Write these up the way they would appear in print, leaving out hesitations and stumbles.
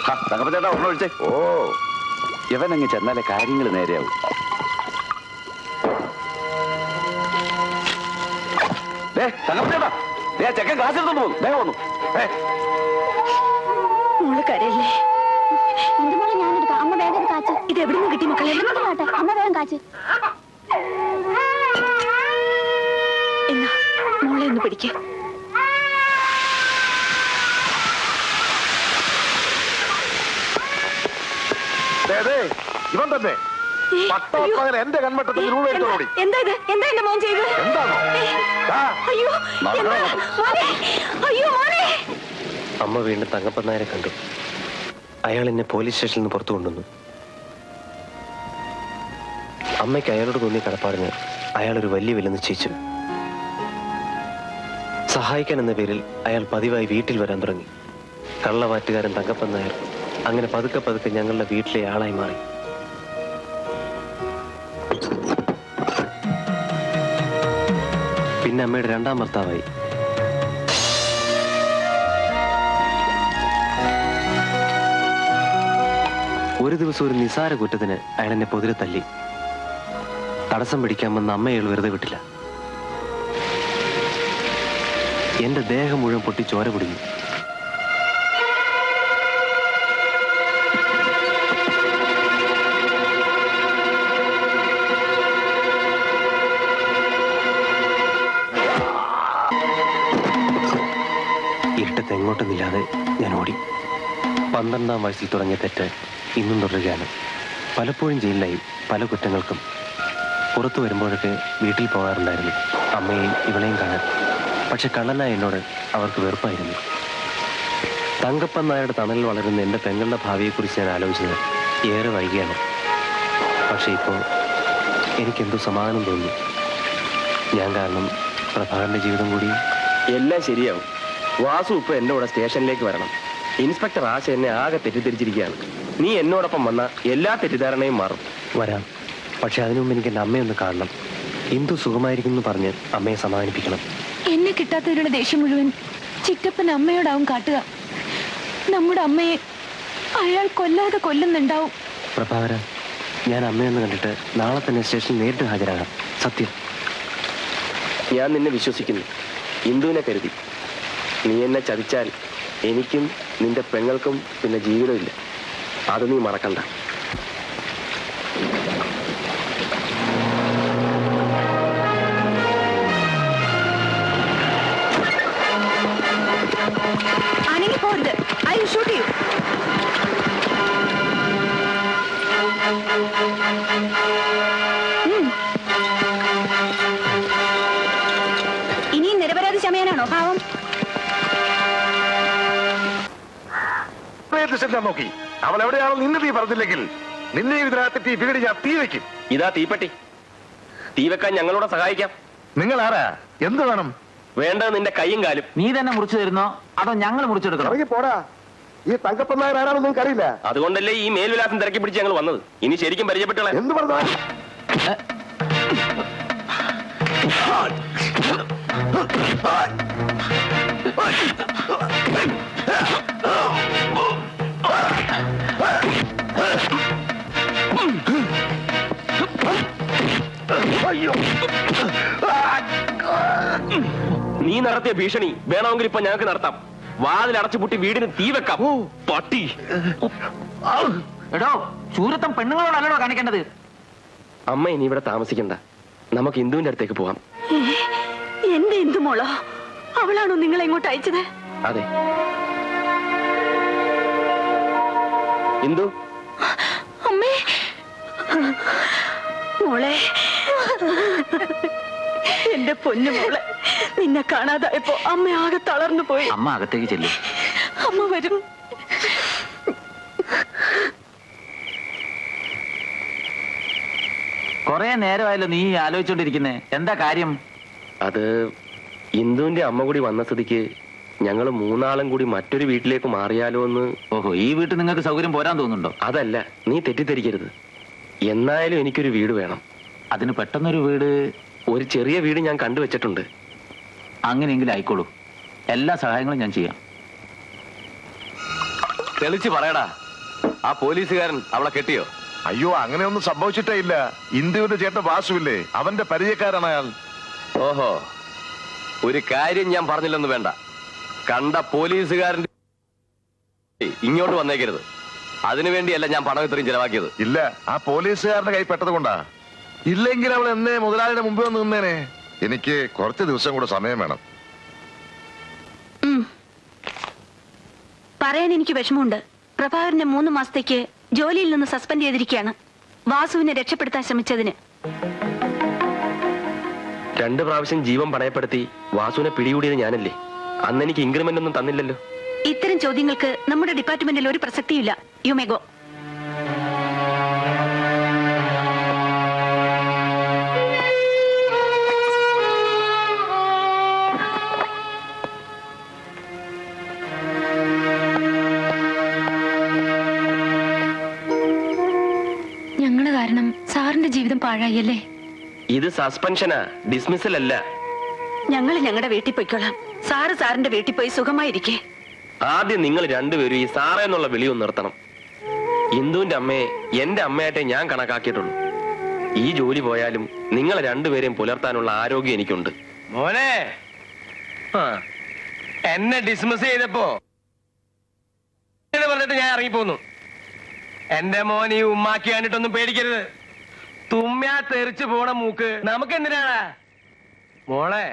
തങ്കപ്പച്ചേട്ടാ ഒന്ന് ഒഴിച്ചേ. ഓ, ഇവനങ്ങ് ചെന്നാലേ കാര്യങ്ങൾ നേരെയാവും. തങ്കപ്പച്ചേട്ടാ, ചെക്കൻ ക്ലാസ് എടുത്തോണ്ട് പോകും. വേഗം വന്നു. മോള് കരയല്ലേ? എന്റെ മോളെ ഞാനെടുക്കാം. അമ്മ വേഗം കാച്ച്. ഇത് എവിടെ നിന്ന് കിട്ടി മക്കളെ? കാട്ടെ, അമ്മ വേഗം കാച്ച്. എന്നാ മോളെ ഒന്ന് പിടിക്കേ. ഇവൻ തന്നെ പട്ടാപ്പകൽ എന്റെ കൺവട്ടത്തിൽ രൂപ എടുത്തോടി. എന്താ ഇത്? എന്താ എന്റെ മോൻ ചെയ്ത്? എന്താണോ? അയ്യോ, അയ്യോ മോനെ. അമ്മ വീണ്ടും തങ്കപ്പൻ നായരെ കണ്ടു. അയാൾ എന്നെ പോലീസ് സ്റ്റേഷനിൽ നിന്ന് പുറത്തു കൊണ്ടുവന്നു. അമ്മയ്ക്ക് അയാളോട് തോന്നിയ കടപ്പാടിന് അയാൾ ഒരു വലിയ വില നിശ്ചയിച്ചു. സഹായിക്കാൻ എന്ന പേരിൽ അയാൾ പതിവായി വീട്ടിൽ വരാൻ തുടങ്ങി. കള്ളവാറ്റുകാരൻ തങ്കപ്പൻ നായർ അങ്ങനെ പതുക്കെ പതുക്കെ ഞങ്ങളുടെ വീട്ടിലെ ആളായി മാറി. പിന്നെ അമ്മയുടെ രണ്ടാം ഭർത്താവായി. ഒരു ദിവസം ഒരു നിസാര കുറ്റത്തിന് അയാൾ എന്നെ പൊതിരെ തല്ലി. തടസ്സം പിടിക്കാൻ വന്ന അമ്മയെ വെറുതെ വിട്ടില്ല. എന്റെ ദേഹം മുഴുവൻ പൊട്ടി ചോര കുടിഞ്ഞു. ഇരുട്ടത്ത് എങ്ങോട്ടൊന്നില്ലാതെ ഞാൻ ഓടി. 12ാം വയസ്സിൽ തുടങ്ങിയ തെറ്റ് ഇന്നും തുടരുകയാണ്. പലപ്പോഴും ജയിലിലായി പല കുറ്റങ്ങൾക്കും. പുറത്തു വരുമ്പോഴൊക്കെ വീട്ടിൽ പോകാറുണ്ടായിരുന്നു, അമ്മയെയും ഇവളെയും കാണാൻ. പക്ഷെ കള്ളനായ എന്നോട് അവർക്ക് വെറുപ്പായിരുന്നു. തങ്കപ്പൻ നായരുടെ തണലിൽ വളരുന്ന എൻ്റെ പെങ്ങളുടെ ഭാവിയെക്കുറിച്ച് ഞാൻ ആലോചിച്ചത് ഏറെ വൈകിയാണ്. പക്ഷെ ഇപ്പോൾ എനിക്കെന്തോ സമാധാനം തോന്നി. ഞാൻ കാരണം പ്രഭാകരൻ്റെ ജീവിതം കൂടി. എല്ലാം ശരിയാവും. വാസു ഇപ്പൊ എന്റെ കൂടെ സ്റ്റേഷനിലേക്ക് വരണം. ഇൻസ്പെക്ടർ ആശ എന്നെ ആകെ തെറ്റിദ്ധരിച്ചിരിക്കുകയാണ്. നീ എന്നോടൊപ്പം വന്ന എല്ലാ തെറ്റിദ്ധാരണയും മാറും. വരാം. പക്ഷെ അതിനു മുമ്പ് എനിക്ക് എൻ്റെ അമ്മയൊന്ന് കാണണം. എന്തു സുഖമായിരിക്കുന്നു പറഞ്ഞ് അമ്മയെ സമാധാനിപ്പിക്കണം. എന്നെ കിട്ടാത്തവരുടെ ദേഷ്യം മുഴുവൻ ചിറ്റപ്പൻ അമ്മയോടാവും കാട്ടുക. നമ്മുടെ അമ്മയെ അയാൾ കൊല്ലാതെ കൊല്ലുന്നുണ്ടാവും. പ്രഭാകര, ഞാൻ അമ്മയൊന്ന് കണ്ടിട്ട് നാളെ തന്നെ സ്റ്റേഷനിൽ നേരിട്ട് ഹാജരാകാം. സത്യം. ഞാൻ നിന്നെ വിശ്വസിക്കുന്നു. ഇന്ദുവിനെ കരുതി. നീ എന്നെ ചതിച്ചാൽ എനിക്കും നിന്റെ പെങ്ങൾക്കും പിന്നെ ജീവിതമില്ല. അത് നീ മറക്കണ്ട. അനങ്ങിപ്പോരുത്. I will shoot you. ഇനിയും നിരപരാധി ചമയാനാണോ ഭാവം? നോക്കി അവൾ എവിടെയാണോ നിന്ന് തീ പറഞ്ഞില്ലെങ്കിൽ നിന്നെ ഇതിനകത്ത് തീ വീട് ഞാൻ തീ വെക്കും. ഇതാ തീപ്പെട്ടി. തീ വെക്കാൻ ഞങ്ങളോട് സഹായിക്കാം. നിങ്ങൾ ആരാ? എന്ത് വേണം? വേണ്ടത് നിന്റെ കൈയും കാലും. നീ തന്നെ മുറിച്ചു തരുന്നോ അതോ ഞങ്ങൾ മുറിച്ചെടുക്കണം? ഇറങ്ങി പോടാ. ഈ തങ്കപ്പൻ നായർ ആരാണെന്ന് നിങ്ങൾക്ക് അറിയില്ല. അതുകൊണ്ടല്ലേ ഈ മേൽവിലാസം തിരക്കി പിടിച്ച് ഞങ്ങൾ വന്നത്. ഇനി ശരിക്കും പരിചയപ്പെട്ടോളെ. എന്ത് പറഞ്ഞു? നീ നടത്തിയ ഭീഷണി വേണമെങ്കിൽ ഇപ്പൊ ഞങ്ങൾക്ക് നടത്താം. വാതിൽ അടച്ചുപൂട്ടി വീടിന് തീ വെക്കാം. പട്ടി. എടോ, ചൂരത്തം പെണ്ണുങ്ങളോടല്ലോ കാണിക്കേണ്ടത്. അമ്മ ഇനി ഇവിടെ താമസിക്കണ്ട. നമുക്ക് ഇന്ദുവിന്റെ അടുത്തേക്ക് പോവാം. എന്റെ ഇന്ദു മോളോ? അവളാണോ നിങ്ങളെ ഇങ്ങോട്ട് അയച്ചത്? അതെ. ഇന്ദു. അമ്മേ, മോളെ, എന്റെ പൊന്നു മോളെ, നിന്നെ കാണാതായപ്പോ അമ്മ ആകെ തളർന്നു പോയി. അമ്മ അകത്തേക്ക് ചെല്ലും. അമ്മ വരും. കൊറേ നേരമായല്ലോ നീ ആലോചിച്ചോണ്ടിരിക്കുന്നേ. എന്താ കാര്യം? അത് ഇന്ദുവിന്റെ അമ്മ കൂടി വന്ന സ്ഥിതിക്ക് ഞങ്ങൾ മൂന്നാളും കൂടി മറ്റൊരു വീട്ടിലേക്ക് മാറിയാലോ എന്ന്. ഓഹോ, ഈ വീട്ടിൽ നിങ്ങൾക്ക് സൗകര്യം പോരാൻ തോന്നുന്നുണ്ടോ? അതല്ല, നീ തെറ്റിദ്ധരിക്കരുത്. എന്നായാലും എനിക്കൊരു വീട് വേണം. അതിന് പെട്ടെന്നൊരു വീട്? ഒരു ചെറിയ വീട് ഞാൻ കണ്ടുവച്ചിട്ടുണ്ട്. അങ്ങനെയെങ്കിലും ആയിക്കോളൂ. എല്ലാ സഹായങ്ങളും ഞാൻ ചെയ്യാം. തെളിച്ച് പറയടാ, ആ പോലീസുകാരൻ അവളെ കെട്ടിയോ? അയ്യോ, അങ്ങനെയൊന്നും സംഭവിച്ചിട്ടേ ഇല്ല. ഇന്ദുവിന്റെ ചേട്ടൻ വാസുവില്ലേ, അവന്റെ പരിചയക്കാരാണ് അയാൾ. ഓഹോ, ഒരു കാര്യം ഞാൻ പറഞ്ഞില്ലെന്ന് വേണ്ട. കണ്ട പോലീസുകാരൻ ഇങ്ങോട്ട് വന്നേക്കരുത്. അതിനുവേണ്ടിയല്ല ഞാൻ പണം ഇത്രയും ചെലവാക്കിയത്. ഇല്ല, ആ പോലീസുകാരന്റെ കൈ പെട്ടത് കൊണ്ടാ. ഇല്ലെങ്കിൽ അവൾ എന്നേ മുതലാളിയുടെ മുമ്പ് വന്ന് നിന്നേനെ. എനിക്ക് കുറച്ച് ദിവസം കൂടെ സമയം വേണം. പറയാൻ എനിക്ക് വിഷമമുണ്ട്. പ്രഭാകരനെ 3 മാസത്തേക്ക് ജോലിയിൽ നിന്ന് സസ്പെൻഡ് ചെയ്തിരിക്കുകയാണ്, വാസുവിനെ രക്ഷപ്പെടുത്താൻ ശ്രമിച്ചതിന്. 2 പ്രാവശ്യം ജീവൻ പണയപ്പെടുത്തി വാസുവിനെ പിടികൂടിയത് ഞാനല്ലേ? അന്ന് എനിക്ക് ഇൻക്രിമെന്റ് ഒന്നും തന്നില്ലല്ലോ. ഇത്തരം ചോദ്യങ്ങൾക്ക് നമ്മുടെ ഡിപ്പാർട്ട്മെന്റിൽ ഒരു പ്രസക്തിയില്ല. You may go. ഞങ്ങള് കാരണം സാറിന്റെ ജീവിതം പാഴായല്ലേ? ഇത് സസ്പെൻഷനാ, ഡിസ്മിസൽ അല്ല. ഞങ്ങൾ ഞങ്ങളുടെ വീട്ടിൽ പോയിക്കോളാം. സാറിന്റെ വീട്ടിൽ പോയി സുഖമായിരിക്കേ. ആദ്യം നിങ്ങൾ രണ്ടുപേരും ഈ സാറേ എന്നുള്ള വിളിയൊന്ന് നിർത്തണം. ഇന്ദുവിന്റെ അമ്മയെ എന്റെ അമ്മയായിട്ടേ ഞാൻ കണക്കാക്കിയിട്ടുള്ളൂ. ഈ ജോലി പോയാലും നിങ്ങൾ രണ്ടുപേരെയും പുലർത്താനുള്ള ആരോഗ്യം എനിക്കുണ്ട്. മോനെ, എന്നെ ഡിസ്മിസ് ചെയ്തപ്പോ പറഞ്ഞിട്ട് ഞാൻ ഇറങ്ങിപ്പോന്നു. എന്റെ മോൻ ഈ ഉമ്മാക്കി കണ്ടിട്ടൊന്നും പേടിക്കരുത്. തുമ്മ്യാ തെറിച്ചു പോണ മൂക്ക് നമുക്ക് എന്തിനാണ്? മോളെ,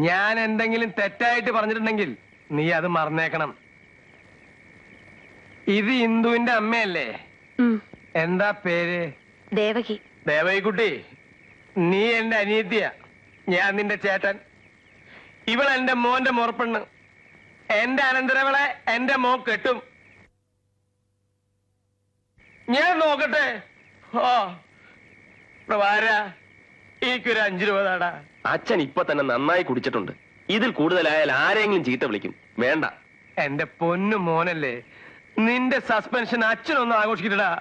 ഞാൻ എന്തെങ്കിലും തെറ്റായിട്ട് പറഞ്ഞിട്ടുണ്ടെങ്കിൽ നീ അത് മറന്നേക്കണം. ഇത് ഇന്ദുവിന്റെ അമ്മയല്ലേ? എന്താ പേര്? ദേവകി. ദേവകി കുട്ടി, നീ എന്റെ അനിയത്തിയ, ഞാൻ നിന്റെ ചേട്ടൻ. ഇവൾ എന്റെ മോന്റെ മുറപ്പെണ്ണ്. എന്റെ അനന്തരവളെ എന്റെ മോൻ കെട്ടും. ഞാൻ നോക്കട്ടെ. ഓ എനിക്കൊരു 5 രൂപ താടാ. അച്ഛൻ ഇപ്പൊ തന്നെ നന്നായി കുടിച്ചിട്ടുണ്ട്. ഇതിൽ കൂടുതലായാൽ ആരെങ്കിലും ചീത്ത വിളിക്കും. വേണ്ട. എന്റെ പൊന്നു മോനല്ലേ, നിന്റെ സസ്പെൻഷൻ അച്ഛനൊന്നും ആഘോഷിക്കട്ടാ.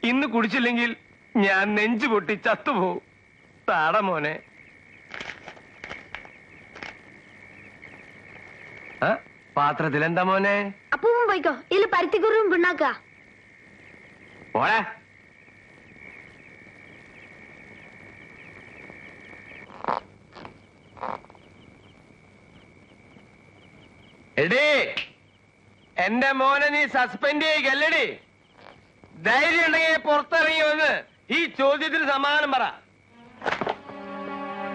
ഇന്ന് കുടിച്ചില്ലെങ്കിൽ ഞാൻ നെഞ്ചു പൊട്ടി ചത്തുപോകും. താട മോനെ. പാത്രത്തിൽ എന്താ മോനെ? അപ്പൂപ്പൻ പോയിക്കോ, ഇതിൽ പരുത്തിക്കുറും പിണ്ണാക്ക. പോരാ. എടീ, എന്റെ മോനെ നീ സസ്പെൻഡ് ചെയ്യല്ലടി. ധൈര്യം ഉണ്ടെങ്കിൽ പുറത്തിറങ്ങി വന്ന് ഈ ചോദ്യത്തിന് സമാധാനം പറ.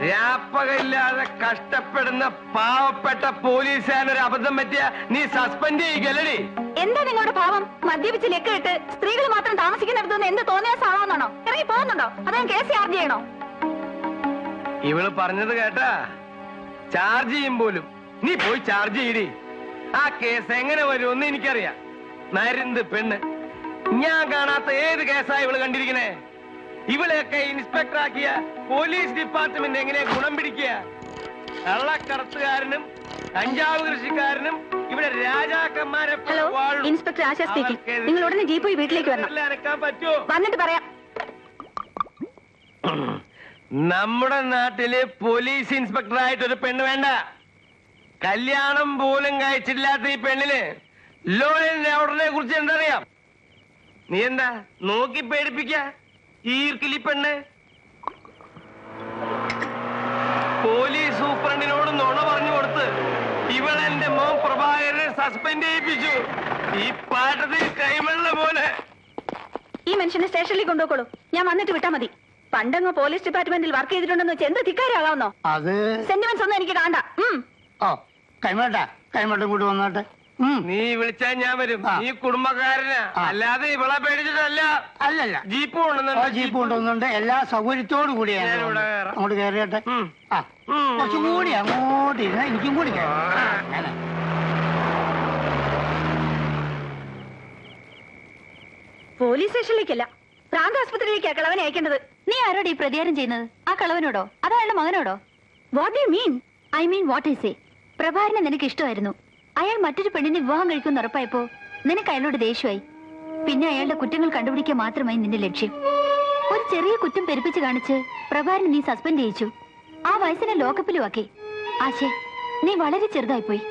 രാപ്പകയില്ലാതെ കഷ്ടപ്പെടുന്ന പാവപ്പെട്ട പോലീസുകാരനൊരു അബദ്ധം പറ്റിയ നീ സസ്പെൻഡ് ചെയ്യല്ലടി. എന്താ നിങ്ങളുടെ ഭാവം? മദ്യപിച്ച് ലെക്കിട്ട് സ്ത്രീകൾ മാത്രം താമസിക്കുന്നിടത്തുനിന്ന് എന്ത് തോന്നിയ സാധാരണോ? ഇറങ്ങി പോകുന്നുണ്ടോ? അതോ കേസ് ചാർജ് ചെയ്യണോ? ഇവള് പറഞ്ഞത് കേട്ടാ? ചാർജ് ചെയ്യും പോലും. നീ പോയി ചാർജ് ചെയ്യടി. ആ കേസ് എങ്ങനെ വരുമെന്ന് എനിക്കറിയാം. നരുന്ത് പെണ്ണ്. ഞാൻ കാണാത്ത ഏത് കേസാ ഇവള് കണ്ടിരിക്കണേ? ഇവളെയൊക്കെ ഇൻസ്പെക്ടർ ആക്കിയ പോലീസ് ഡിപ്പാർട്ട്മെന്റ് എങ്ങനെ ഗുണം പിടിക്കുക? കള്ളക്കടത്തുകാരനും കഞ്ചാവ് കൃഷിക്കാരനും ഇവിടെ രാജാക്കന്മാരെ. Hello, inspector ASHA speaking. നിങ്ങൾ ഉടനെ ജീപ്പ് പോയി വീട്ടിലേക്ക് വരണം. അനക്കാൻ പറ്റുമോ? വന്നിട്ട് പറയാം. നമ്മുടെ നാട്ടില് പോലീസ് ഇൻസ്പെക്ടർ ആയിട്ട് ഒരു പെണ്ണ് വേണ്ട. കല്യാണം പോലും കഴിച്ചിട്ടില്ലാത്ത ഈ പെണ്ണിന് ലോ ആൻഡ് ഓർഡറിനെ കുറിച്ച് എന്തറിയാം? നീ എന്താ നോക്കി പേടിപ്പിക്ക? ഈർക്കിലി പെണ്ണ്. പോലീസ് സൂപ്രണ്ടിനോട് നുണ പറഞ്ഞു കൊടുത്ത് ഇവൾ എന്റെ മോൻ പ്രഭാകരനെ സസ്പെൻഡ് ചെയ്യിപ്പിച്ചു. ഈ പാട്ടത്തിൽ കൈമള്ള പോലെ. ഈ മനുഷ്യനെ സ്റ്റേഷനിലേക്ക് കൊണ്ടുപോക്കോളൂ. ഞാൻ വന്നിട്ട് വിട്ടാ മതി. പണ്ടങ്ങ് പോലീസ് ഡിപ്പാർട്ട്മെന്റിൽ വർക്ക് ചെയ്തിട്ടുണ്ടെന്ന് വെച്ച് എന്ത് ധിക്കാരാകാവുന്നോ? അത് സെന്റിമെന്റ്സ് ഒന്നും എനിക്ക് കാണണ്ട. കൈമട്ടും കൂടി വന്നോട്ടെ. നീ വിളിച്ചാൽ ഞാൻ വരും. നീ കുടുംബക്കാരനാ, അല്ലാതെ ഇവളെ പേടിച്ചിട്ടല്ല. അല്ലല്ല, ജീപ്പ് കൊണ്ടുവന്നുണ്ട്. ജീപ്പ് കൊണ്ടുവന്നുണ്ട്. എല്ലാ സൗകര്യത്തോടു കൂടിയാണ്. അങ്ങോട്ട് കയറിയട്ടെ. കുറച്ചും കൂടി അങ്ങോട്ട് ഇരുന്ന എനിക്കും കൂടി പോലീസ് സ്റ്റേഷനിലേക്കല്ല, പ്രാന്ത ആസ്പത്രിയിലേക്കാ കളവനെ അയക്കേണ്ടത്. നീ ആരോട് ഈ പ്രതികാരം ചെയ്യുന്നത്? ആ കളവനോടോ അതോ അയാളുടെ മകനോടോ? What you mean? I mean what I say. പ്രഭാകരനെ നിനക്ക് ഇഷ്ടമായിരുന്നു. അയാൾ മറ്റൊരു പെണ്ണിനെ വിവാഹം കഴിക്കുമെന്ന് ഉറപ്പായപ്പോ നിനക്ക് അയാളോട് ദേഷ്യമായി. പിന്നെ അയാളുടെ കുറ്റങ്ങൾ കണ്ടുപിടിക്കുക മാത്രമായി നിന്റെ ലക്ഷ്യം. ഒരു ചെറിയ കുറ്റം പെരുപ്പിച്ച് കാണിച്ച് പ്രഭാകരനെ നീ സസ്പെൻഡ് ചെയ്യിച്ചു. ആ വയസ്സിനെ ലോക്കപ്പിലും ആക്കി. ആശേ, നീ വളരെ ചെറുതായിപ്പോയി.